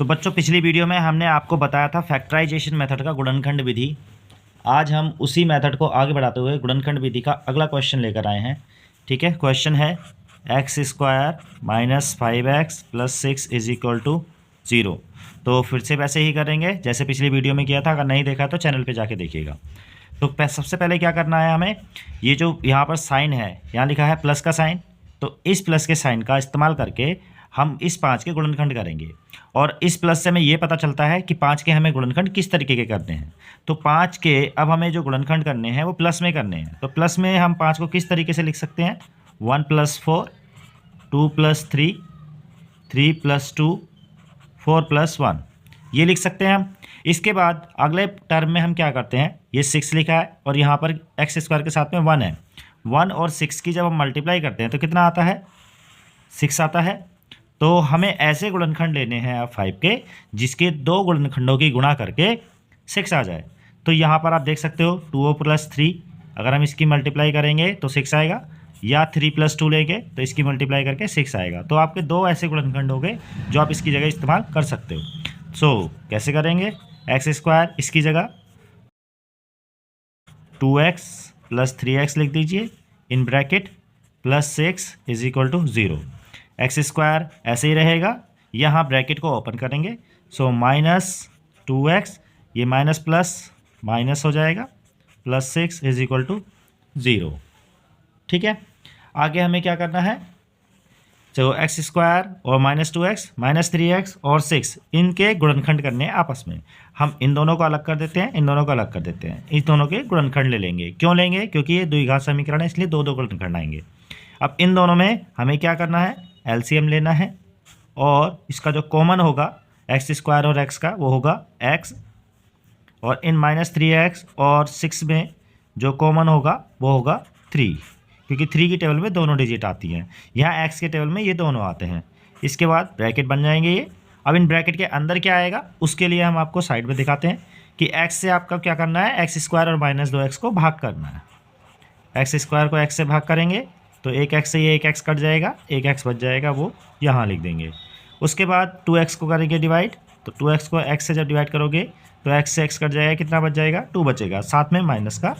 तो बच्चों पिछली वीडियो में हमने आपको बताया था फैक्टराइजेशन मेथड का गुणनखंड विधि। आज हम उसी मेथड को आगे बढ़ाते हुए गुणनखंड विधि का अगला क्वेश्चन लेकर आए हैं। ठीक है, क्वेश्चन है x² - 5x + 6 = 0। तो फिर से वैसे ही करेंगे जैसे पिछली वीडियो में किया था। अगर नहीं देखा तो चैनल पे जाके देखिएगा। तो सबसे पहले क्या करना है हमें, ये जो यहाँ पर साइन है, यहाँ लिखा है प्लस का साइन, तो इस प्लस के साइन का इस्तेमाल करके हम इस 5 के गुणनखंड करेंगे। और इस प्लस से हमें ये पता चलता है कि 5 के हमें गुणनखंड किस तरीके के करने हैं। तो 5 के अब हमें जो गुणनखंड करने हैं वो प्लस में करने हैं। तो प्लस में हम 5 को किस तरीके से लिख सकते हैं, 1 + 4, 2 + 3, 3 + 2, 4 + 1, ये लिख सकते हैं हम। इसके बाद अगले टर्म में हम क्या करते हैं, ये 6 लिखा है और यहाँ पर x² के साथ में 1 है। 1 और 6 की जब हम मल्टीप्लाई करते हैं तो कितना आता है, 6 आता है। तो हमें ऐसे गुणनखंड लेने हैं अब 5 के जिसके 2 गुणनखंडों की गुणा करके 6 आ जाए। तो यहाँ पर आप देख सकते हो 2 + 3, अगर हम इसकी मल्टीप्लाई करेंगे तो 6 आएगा, या 3 + 2 लेंगे तो इसकी मल्टीप्लाई करके 6 आएगा। तो आपके 2 ऐसे गुणनखंड हो गए जो आप इसकी जगह इस्तेमाल कर सकते हो। सो कैसे करेंगे, x² इसकी जगह 2x + 3x लिख दीजिए इन ब्रैकेट +6 = 0। x² ऐसे ही रहेगा, यहाँ ब्रैकेट को ओपन करेंगे। सो -2x, ये माइनस प्लस माइनस हो जाएगा, +6 = 0। ठीक है, आगे हमें क्या करना है, तो x² और -2x, -3x और 6 इनके गुणनखंड करने हैं आपस में। हम इन दोनों को अलग कर देते हैं, इन दोनों को अलग कर देते हैं, इस दोनों के गुणनखंड ले लेंगे। क्यों लेंगे, क्योंकि ये द्विघात समीकरण है, इसलिए दो गुणनखंड आएंगे। अब इन दोनों में हमें क्या करना है, एलसीएम लेना है और इसका जो कॉमन होगा x² और x का वो होगा x, और इन -3x और 6 में जो कॉमन होगा वो होगा 3, क्योंकि 3 की टेबल में दोनों डिजिट आती हैं, यहाँ x के टेबल में ये दोनों आते हैं। इसके बाद ब्रैकेट बन जाएंगे ये। अब इन ब्रैकेट के अंदर क्या आएगा उसके लिए हम आपको साइड में दिखाते हैं कि x से आपका क्या करना है, x² और -2x को भाग करना है। x² को x से भाग करेंगे तो एक x से ये एक x कट जाएगा, एक x बच जाएगा, वो यहाँ लिख देंगे। उसके बाद 2x को करेंगे डिवाइड, तो 2x को x से जब डिवाइड करोगे तो x से x कट जाएगा, कितना बच जाएगा, 2 बचेगा, साथ में माइनस का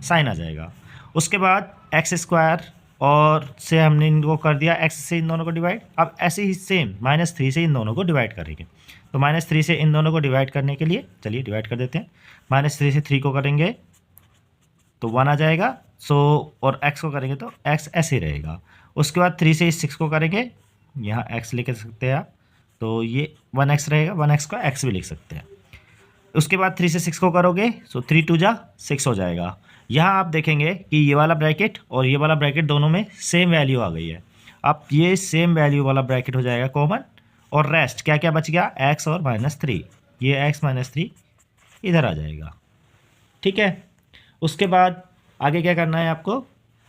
साइन आ जाएगा। उसके बाद x² और से हमने इनको कर दिया x से इन दोनों को डिवाइड। अब ऐसे ही सेम -3 से इन दोनों को डिवाइड करेंगे। तो -3 से इन दोनों को डिवाइड करने के लिए चलिए डिवाइड कर देते हैं। -3 से 3 को करेंगे तो 1 आ जाएगा। सो और x को करेंगे तो x ऐसे ही रहेगा। उसके बाद 3 से इस 6 को करेंगे, यहाँ x लिख सकते हैं आप, तो ये 1x रहेगा, 1x को x भी लिख सकते हैं। उसके बाद 3 से 6 को करोगे सो 3 × 2 = 6 हो जाएगा। यहाँ आप देखेंगे कि ये वाला ब्रैकेट और ये वाला ब्रैकेट दोनों में सेम वैल्यू आ गई है। अब ये सेम वैल्यू वाला ब्रैकेट हो जाएगा कॉमन, और रेस्ट क्या क्या बच गया, x और -3, ये x -3 इधर आ जाएगा। ठीक है, उसके बाद आगे क्या करना है आपको,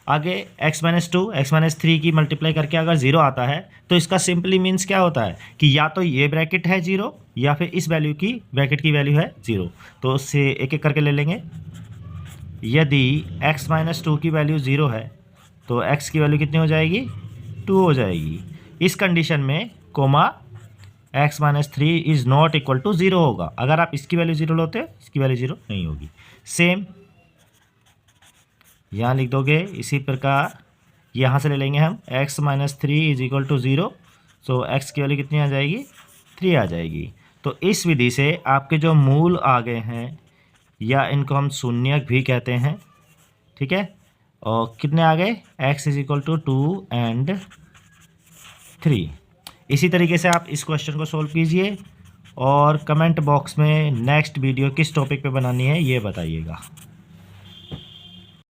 आगे x - 2 x - 3 की मल्टीप्लाई करके अगर 0 आता है तो इसका सिंपली मीन्स क्या होता है कि या तो ये ब्रैकेट है 0 या फिर इस वैल्यू की ब्रैकेट की वैल्यू है 0। तो उससे एक एक करके ले लेंगे। यदि x - 2 की वैल्यू 0 है तो x की वैल्यू कितनी हो जाएगी, 2 हो जाएगी। इस कंडीशन में कोमा x - 3 = = 0 होगा। अगर आप इसकी वैल्यू 0 लेते इसकी वैल्यू 0 नहीं होगी। सेम यहाँ लिख दोगे। इसी प्रकार यहाँ से ले लेंगे हम x - 3 = 0। सो x की वैल्यू कितनी आ जाएगी, 3 आ जाएगी। तो इस विधि से आपके जो मूल आ गए हैं, या इनको हम शून्यक भी कहते हैं, ठीक है, और कितने आ गए, x = 2 और 3। इसी तरीके से आप इस क्वेश्चन को सोल्व कीजिए और कमेंट बॉक्स में नेक्स्ट वीडियो किस टॉपिक पे बनानी है ये बताइएगा।